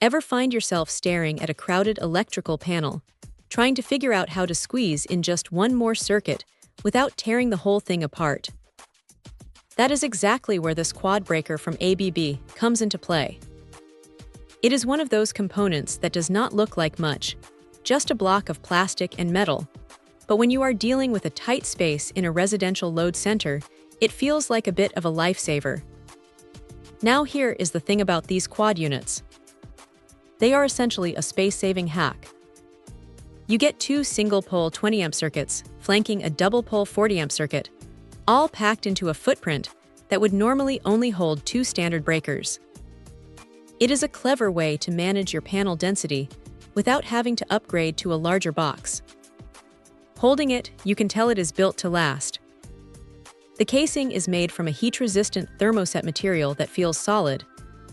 Ever find yourself staring at a crowded electrical panel, trying to figure out how to squeeze in just one more circuit without tearing the whole thing apart? That is exactly where this quad breaker from ABB comes into play. It is one of those components that does not look like much, just a block of plastic and metal. But when you are dealing with a tight space in a residential load center, it feels like a bit of a lifesaver. Now here is the thing about these quad units. They are essentially a space-saving hack. You get two single-pole 20-amp circuits flanking a double-pole 40-amp circuit, all packed into a footprint that would normally only hold two standard breakers. It is a clever way to manage your panel density without having to upgrade to a larger box. Holding it, you can tell it is built to last. The casing is made from a heat-resistant thermoset material that feels solid,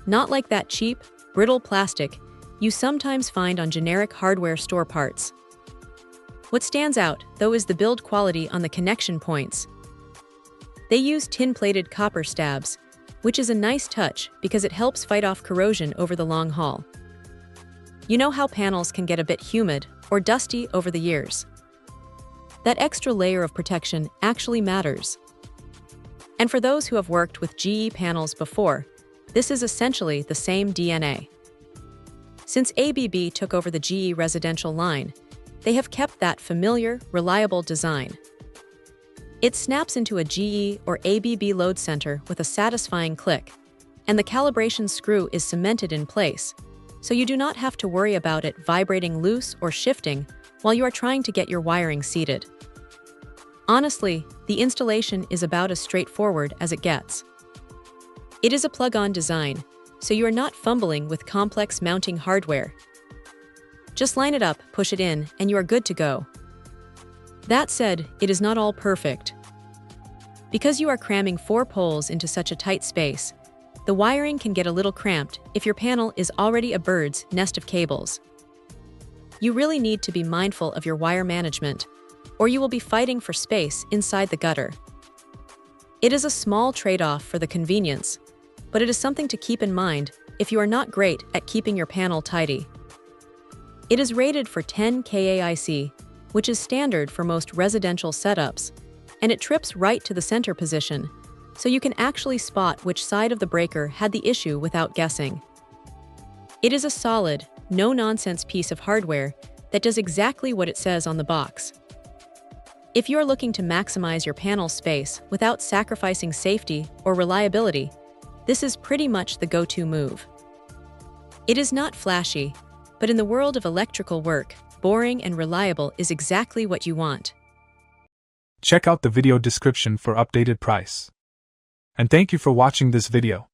not like that cheap, brittle plastic you sometimes find on generic hardware store parts. What stands out, though, is the build quality on the connection points. They use tin-plated copper stabs, which is a nice touch because it helps fight off corrosion over the long haul. You know how panels can get a bit humid or dusty over the years? That extra layer of protection actually matters. And for those who have worked with GE panels before, this is essentially the same DNA. Since ABB took over the GE residential line, they have kept that familiar, reliable design. It snaps into a GE or ABB load center with a satisfying click, and the calibration screw is cemented in place, so you do not have to worry about it vibrating loose or shifting while you are trying to get your wiring seated. Honestly, the installation is about as straightforward as it gets. It is a plug-on design, so you are not fumbling with complex mounting hardware. Just line it up, push it in, and you are good to go. That said, it is not all perfect. Because you are cramming 4 poles into such a tight space, the wiring can get a little cramped if your panel is already a bird's nest of cables. You really need to be mindful of your wire management, or you will be fighting for space inside the gutter. It is a small trade-off for the convenience, but it is something to keep in mind if you are not great at keeping your panel tidy. It is rated for 10 KAIC, which is standard for most residential setups, and it trips right to the center position, so you can actually spot which side of the breaker had the issue without guessing. It is a solid, no-nonsense piece of hardware that does exactly what it says on the box. If you are looking to maximize your panel space without sacrificing safety or reliability, this is pretty much the go-to move. It is not flashy, but in the world of electrical work, boring and reliable is exactly what you want. Check out the video description for updated price. And thank you for watching this video.